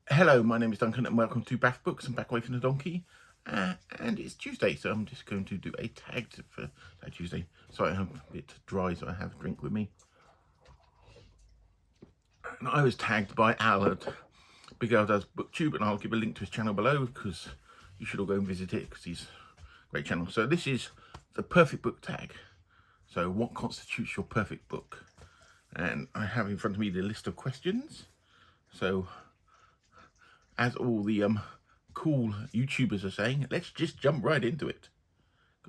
Hello, my name is Duncan and welcome to Bath Books and Back Away from the Donkey. And it's Tuesday, so I'm just going to do a tag for Tuesday. Sorry, I'm a bit dry, so I have a drink with me. And I was tagged by Al at Big Al Does BookTube, and I'll give a link to his channel below because you should all go and visit it because he's a great channel. So this is the perfect book tag. So what constitutes your perfect book? And I have in front of me the list of questions. So as all the cool YouTubers are saying, let's just jump right into it.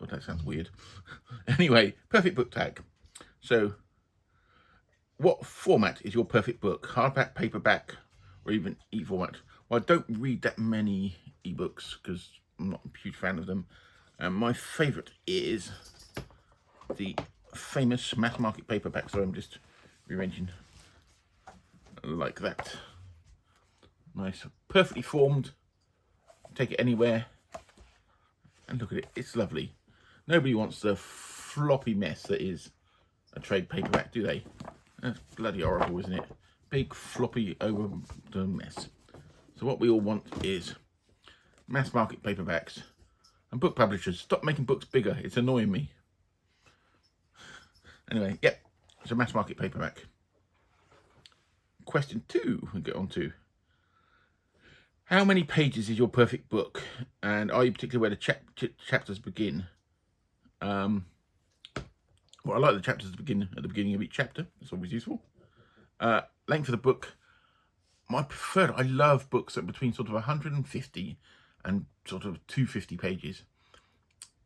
God, that sounds weird. Anyway, perfect book tag. So, what format is your perfect book? Hardback, paperback, or even e-format? Well, I don't read that many ebooks because I'm not a huge fan of them. My favourite is the famous mass market paperback. So I'm just rearranging like that. Nice, perfectly formed. Take it anywhere. And look at it, it's lovely. Nobody wants the floppy mess that is a trade paperback, do they? That's bloody horrible, isn't it? Big, floppy, overdone mess. So what we all want is mass market paperbacks. And book publishers, stop making books bigger. It's annoying me. Anyway, yep, it's a mass market paperback. Question 2 we get on to. How many pages is your perfect book? And are you particularly where the chapters begin? Well, I like the chapters to begin at the beginning of each chapter. It's always useful. Length of the book. My preferred, I love books that are between sort of 150 and sort of 250 pages,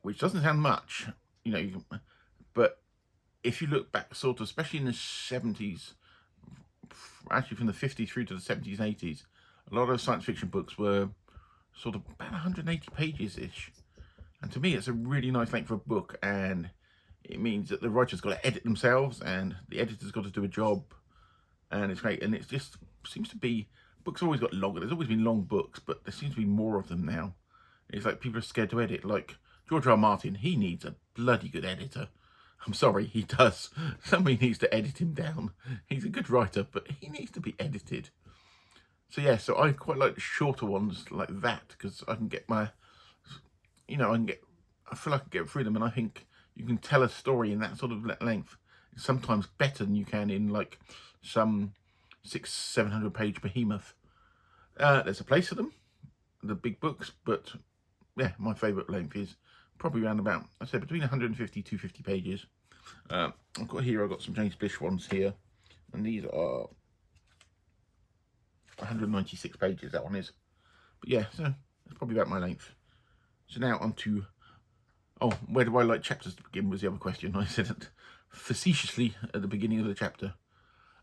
which doesn't sound much, you know, but if you look back sort of, especially in the 70s, actually from the 50s through to the 70s and 80s, a lot of science fiction books were sort of about 180 pages-ish. And to me, it's a really nice length for a book, and it means that the writer's got to edit themselves and the editor's got to do a job, and it's great. And it just seems to be, books have always got longer. There's always been long books, but there seems to be more of them now. It's like people are scared to edit. Like George R. R. Martin, he needs a bloody good editor. I'm sorry, he does. Somebody needs to edit him down. He's a good writer, but he needs to be edited. So yeah, so I quite like the shorter ones like that because I can get my, you know, I feel like I can get through them, and I think you can tell a story in that sort of length sometimes better than you can in like some 600-700 page behemoth. There's a place for them, the big books, but yeah, my favourite length is probably around about, I say, between 150-250 pages. I've got some James Blish ones here, and these are 196 pages, that one is. But yeah, so that's probably about my length. So now on to, where do I like chapters to begin was the other question. I said it facetiously at the beginning of the chapter.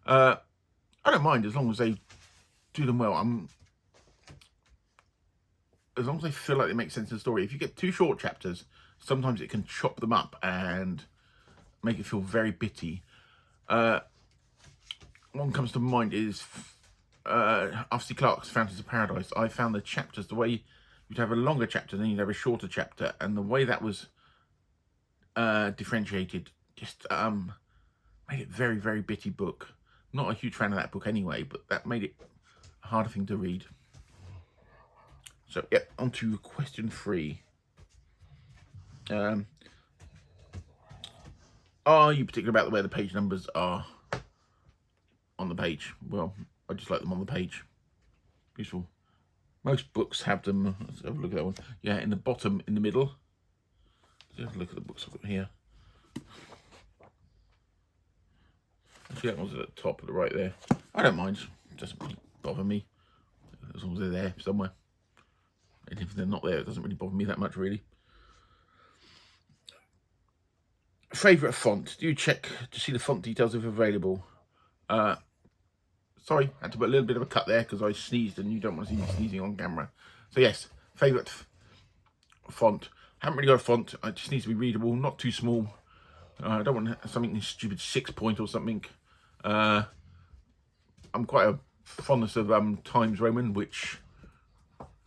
I don't mind as long as they do them well. As long as they feel like they make sense in the story. If you get too short chapters, sometimes it can chop them up and make it feel very bitty. One comes to mind is Arthur C. Clarke's Fountains of Paradise. I found the chapters, the way you'd have a longer chapter, then you'd have a shorter chapter, and the way that was differentiated just made it very, very bitty book. Not a huge fan of that book anyway, but that made it a harder thing to read. So, yep, on to question 3. Are you particular about the way the page numbers are on the page? Well, I just like them on the page. Useful. Most books have them. Let's have a look at that one. Yeah, in the bottom, in the middle. Let's have a look at the books I've got here. Actually, that one's at the top, right there. I don't mind. It doesn't really bother me. As long as they're there somewhere. And if they're not there, it doesn't really bother me that much, really. Favourite font? Do you check to see the font details if available? Sorry, I had to put a little bit of a cut there because I sneezed, and you don't want to see me sneezing on camera. So yes, favourite font. Haven't really got a font. It just needs to be readable, not too small. I don't want something stupid 6-point or something. I'm quite a fondness of Times Roman, which,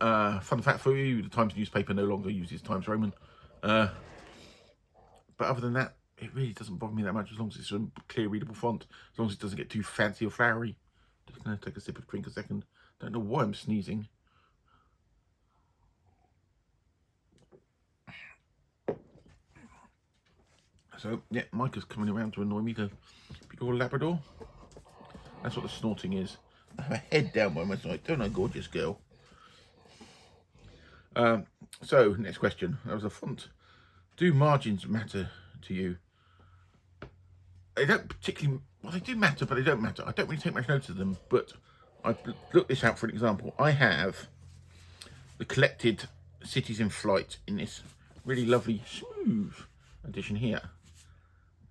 fun fact for you, the Times newspaper no longer uses Times Roman. But other than that, it really doesn't bother me that much as long as it's a clear, readable font, as long as it doesn't get too fancy or flowery. Just going to take a sip of drink a second. Don't know why I'm sneezing. So, yeah, Micah's coming around to annoy me, the big old Labrador. That's what the snorting is. I have a head down by my side. Don't I, gorgeous girl? So, next question. That was a font. Do margins matter to you? They don't particularly... Well, they do matter, but they don't matter. I don't really take much notice of them, but I've looked this out for an example. I have the collected cities in flight in this really lovely, smooth edition here.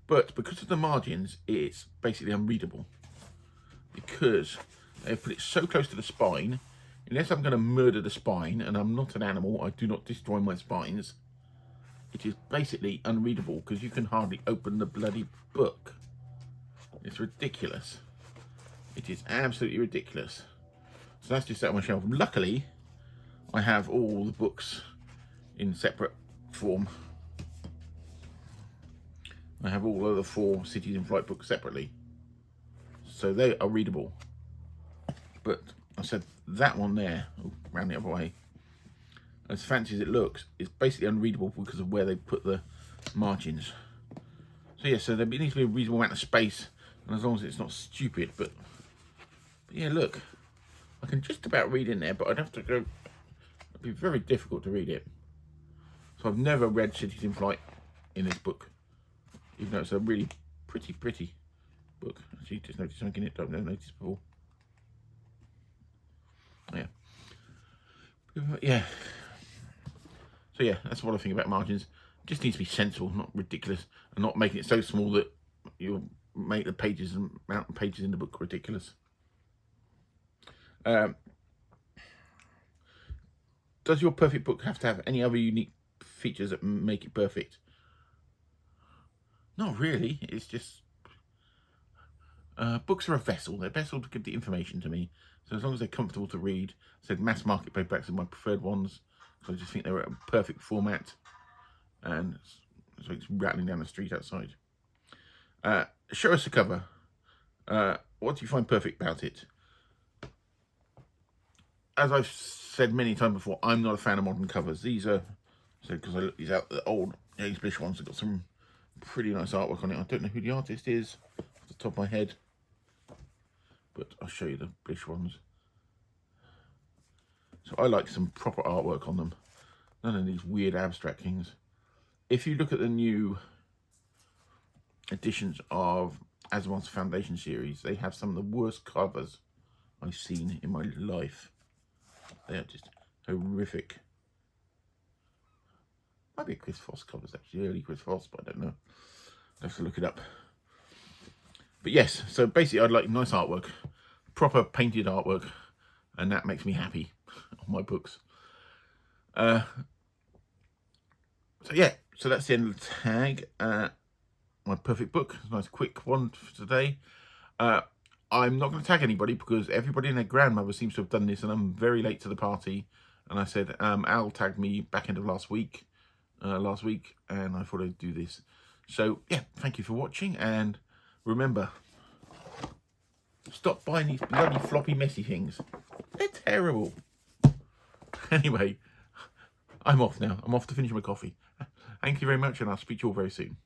But because of the margins, it's basically unreadable. Because they've put it so close to the spine, unless I'm going to murder the spine, and I'm not an animal, I do not destroy my spines, it is basically unreadable because you can hardly open the bloody book. It's ridiculous. It is absolutely ridiculous. So that's just set on my shelf. Luckily, I have all the books in separate form. I have all of the 4 Cities in Flight books separately. So they are readable. But I said that one there, round the other way, as fancy as it looks, is basically unreadable because of where they put the margins. So yeah, so there needs to be a reasonable amount of space, and as long as it's not stupid. But yeah, look, I can just about read in there, but I'd have to go. It'd be very difficult to read it. So I've never read Cities in Flight in this book, even though it's a really pretty book. Actually, just noticed something in it I've never noticed before. Yeah. So yeah, that's what I think about margins. It just needs to be sensible, not ridiculous, and not making it so small that you'll make the pages and amount of pages in the book ridiculous. Does your perfect book have to have any other unique features that make it perfect? Not really. It's just books are a vessel. They're a vessel to give the information to me. So as long as they're comfortable to read, I said mass market paperbacks are my preferred ones. So I just think they're a perfect format, and so it's rattling down the street outside. Show us the cover. What do you find perfect about it? As I've said many times before, I'm not a fan of modern covers. These are, so because I look these out, the old James Blish ones have got some pretty nice artwork on it. I don't know who the artist is off the top of my head, but I'll show you the Blish ones. So I like some proper artwork on them. None of these weird abstract things. If you look at the new editions of Asimov's Foundation series, they have some of the worst covers I've seen in my life. They are just horrific. Might be a Chris Foss covers, actually, early Chris Foss, but I don't know. I have to look it up. But yes, so basically I'd like nice artwork, proper painted artwork, and that makes me happy on my books. So yeah, so that's the end of the tag. My perfect book, a nice quick one for today. I'm not going to tag anybody because everybody and their grandmother seems to have done this, and I'm very late to the party. And I said, Al tagged me back end of last week, and I thought I'd do this. So yeah, thank you for watching, and remember, stop buying these bloody floppy messy things. They're terrible. Anyway, I'm off now. I'm off to finish my coffee. Thank you very much, and I'll speak to you all very soon.